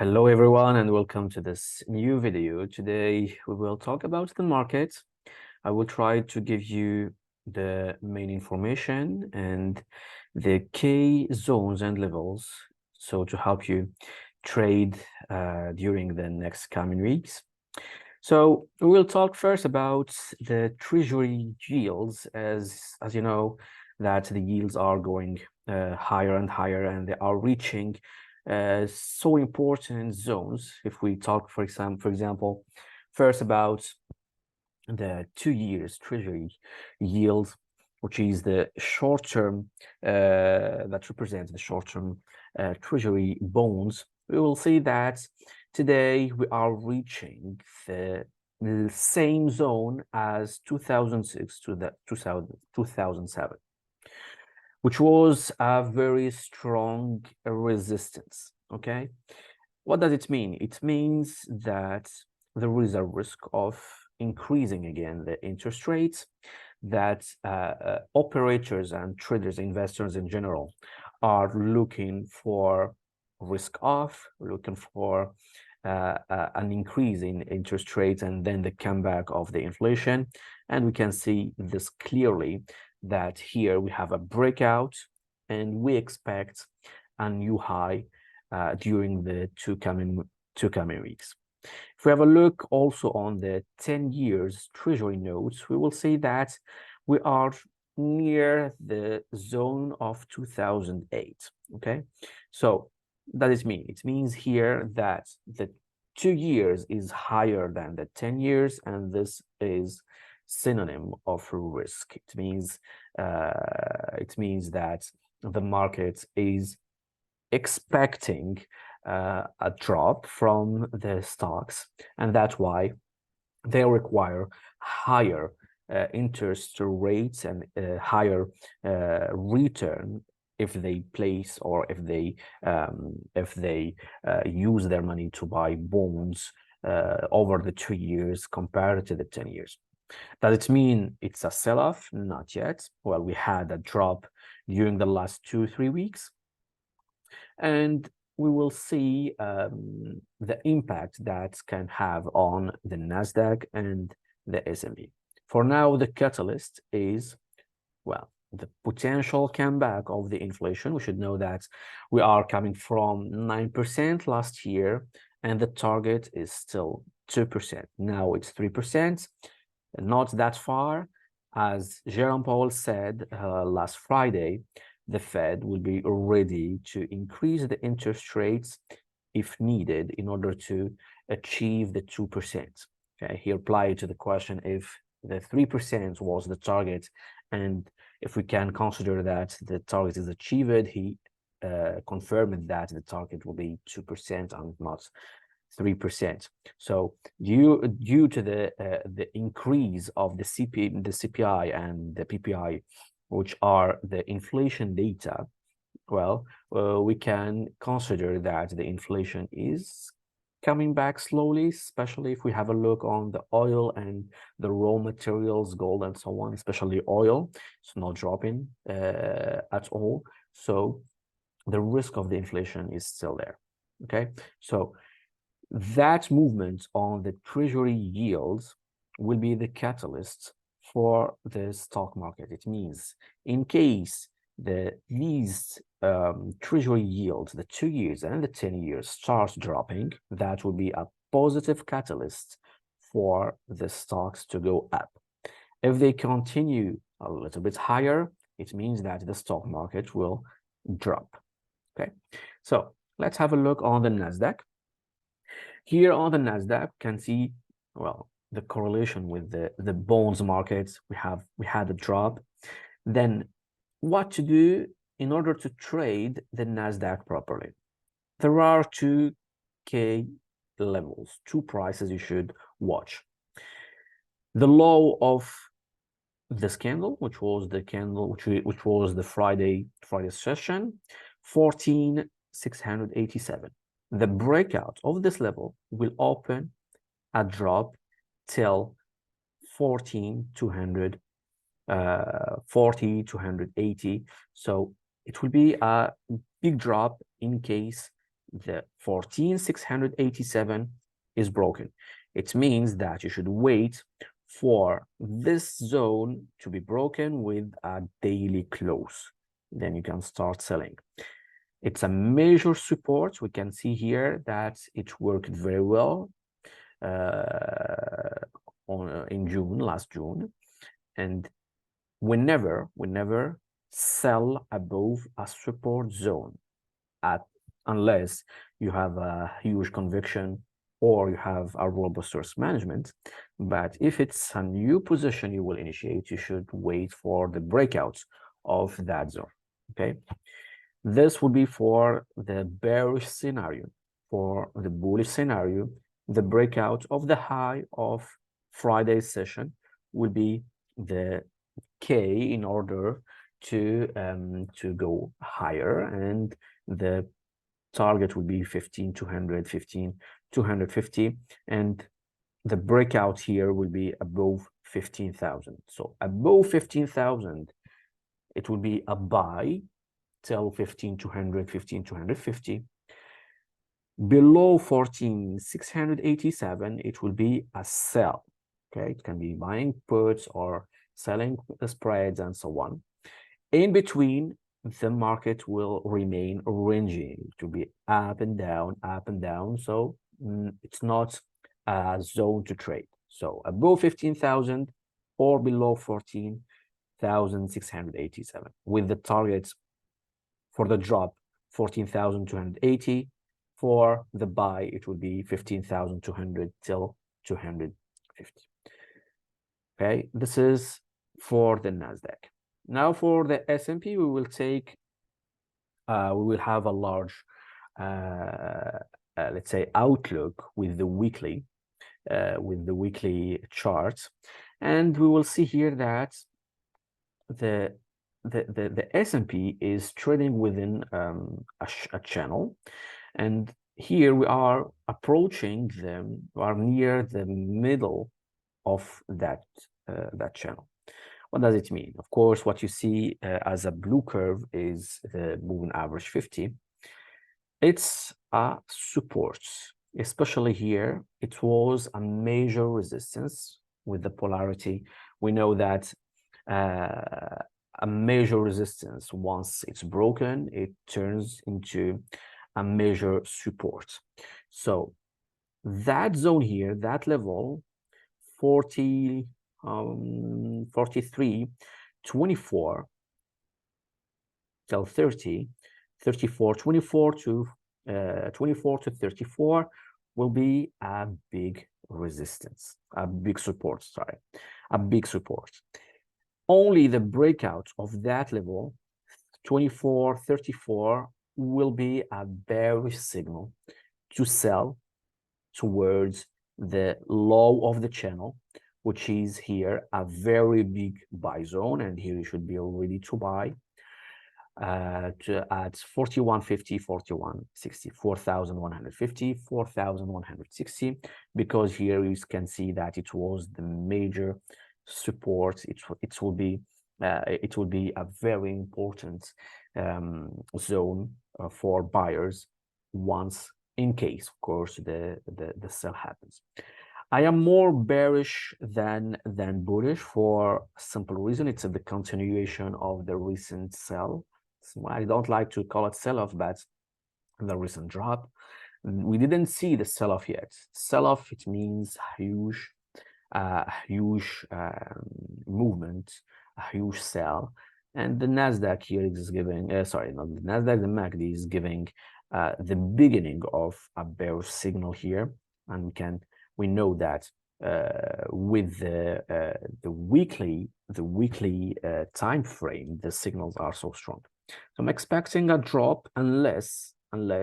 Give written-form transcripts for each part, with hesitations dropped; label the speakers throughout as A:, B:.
A: Hello everyone and welcome to this new video. Today we will talk about the market. I will try to give you the main information and the key zones and levels so to help you trade during the next coming weeks. So we will talk first about the Treasury yields. As you know, that the yields are going higher and higher, and they are reaching so important zones. If we talk, for example, first about the 2 years Treasury yield, which is the short-term that represents the short-term Treasury bonds, we will see that today we are reaching the same zone as 2006 to the 2007, which was a very strong resistance. Okay, what does it mean? It means that there is a risk of increasing again the interest rates, that operators and traders, investors in general, are looking for risk off, looking for an increase in interest rates and then the comeback of the inflation. And we can see this clearly that here we have a breakout and we expect a new high during the two coming weeks. If we have a look also on the 10 years Treasury notes, we will see that we are near the zone of 2008. Okay, so that is mean. It means here that the 2 years is higher than the 10 years, and this is synonym of risk. It means that the market is expecting a drop from the stocks, and that's why they require higher interest rates and higher return if they place or if they use their money to buy bonds over the 2 years compared to the 10 years. Does it mean it's a sell-off? Not yet. Well, we had a drop during the last 2-3 weeks, and we will see the impact that can have on the NASDAQ and the S&P. For now, the catalyst is, well, the potential comeback of the inflation. We should know that we are coming from 9% last year, and the target is still 2%. Now it's 3%, not that far. As Jerome Powell said last Friday, the Fed will be ready to increase the interest rates if needed in order to achieve the 2%. Okay, he replied to the question if the 3% was the target, and if we can consider that the target is achieved, he confirmed that the target will be 2% and not 3%. So due to the increase of the CPI and the PPI, which are the inflation data, well, we can consider that the inflation is coming back slowly, especially if we have a look on the oil and the raw materials, gold and so on, especially oil. It's not dropping at all. So the risk of the inflation is still there. Okay, so that movement on the Treasury yields will be the catalyst for the stock market. It means in case these Treasury yields, the 2 years and the 10 years, starts dropping, that will be a positive catalyst for the stocks to go up. If they continue a little bit higher, it means that the stock market will drop. Okay, so let's have a look on the NASDAQ. Here on the NASDAQ, can see, well, the correlation with the bonds markets. We had a drop. Then what to do in order to trade the NASDAQ properly? There are two key levels, two prices you should watch. The low of this candle, which was the candle which was the Friday session, 14,687. The breakout of this level will open a drop till 14,200, 40,280. So it will be a big drop in case the 14,687 is broken, it means that you should wait for this zone to be broken with a daily close. Then you can start selling. It's a major support. We can see here that it worked very well in June, last June. And we never sell above a support zone unless you have a huge conviction or you have a robust risk management. But if it's a new position you will initiate, you should wait for the breakouts of that zone. Okay, this would be for the bearish scenario. For the bullish scenario, the breakout of the high of Friday's session will be the K in order to go higher, and the target would be 15,200, 15,250, and the breakout here will be above 15,000. So above 15,000, it will be a buy till 15,200, 15,250. Below 14,687, it will be a sell. Okay, it can be buying puts or selling the spreads and so on. In between, the market will remain ranging to be up and down, up and down. So it's not a zone to trade. So above 15,000 or below 14,687, with the targets for the drop 14,280. For the buy, it would be 15,200 till 250. Okay, this is for the NASDAQ. Now for the S&P, we will have a large, let's say, outlook with the weekly charts, and we will see here that the S&P is trading within a channel, and here we are approaching them. We are near the middle of that channel. What does it mean? Of course, what you see as a blue curve is the moving average 50. It's a support, especially here. It was a major resistance with the polarity. We know that a major resistance, once it's broken, it turns into a major support. So that zone here, that level, 43.24 till 30, 24, 24 to 24 to 34 will be a big resistance, a big support, sorry, a big support. Only the breakout of that level, 24, 34, will be a bearish signal to sell towards the low of the channel, which is here a very big buy zone, and here you should be ready to buy at 4150, 4160, 4150, 4160, because here you can see that it was the major support. It will be a very important zone for buyers once, in case, of course, the sell happens. I am more bearish than bullish for a simple reason. It's the continuation of the recent sell. So I don't like to call it sell-off, but the recent drop. We didn't see the sell-off yet. Sell-off, it means huge movement, a huge sell. And the NASDAQ here is giving, sorry, not the NASDAQ, the MACD is giving the beginning of a bearish signal here. And we know that with the weekly time frame, the signals are so strong. So I'm expecting a drop unless the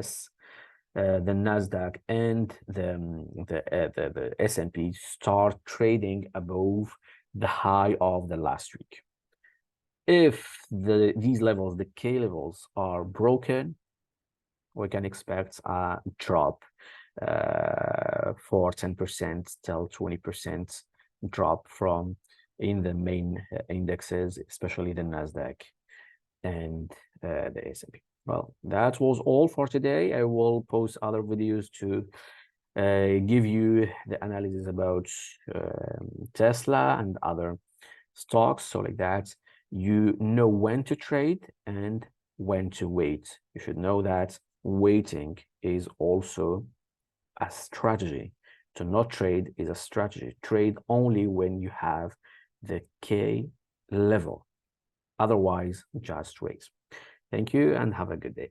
A: NASDAQ and the S&P start trading above the high of the last week. If these levels, the K levels, are broken, we can expect a drop for 10% till 20% drop in the main indexes, especially the NASDAQ and the S&P. Well, that was all for today. I will post other videos to give you the analysis about Tesla and other stocks, so like that you know when to trade and when to wait. You should know that waiting is also a strategy. To not trade is a strategy. Trade only when you have the K level. Otherwise, just wait. Thank you and have a good day.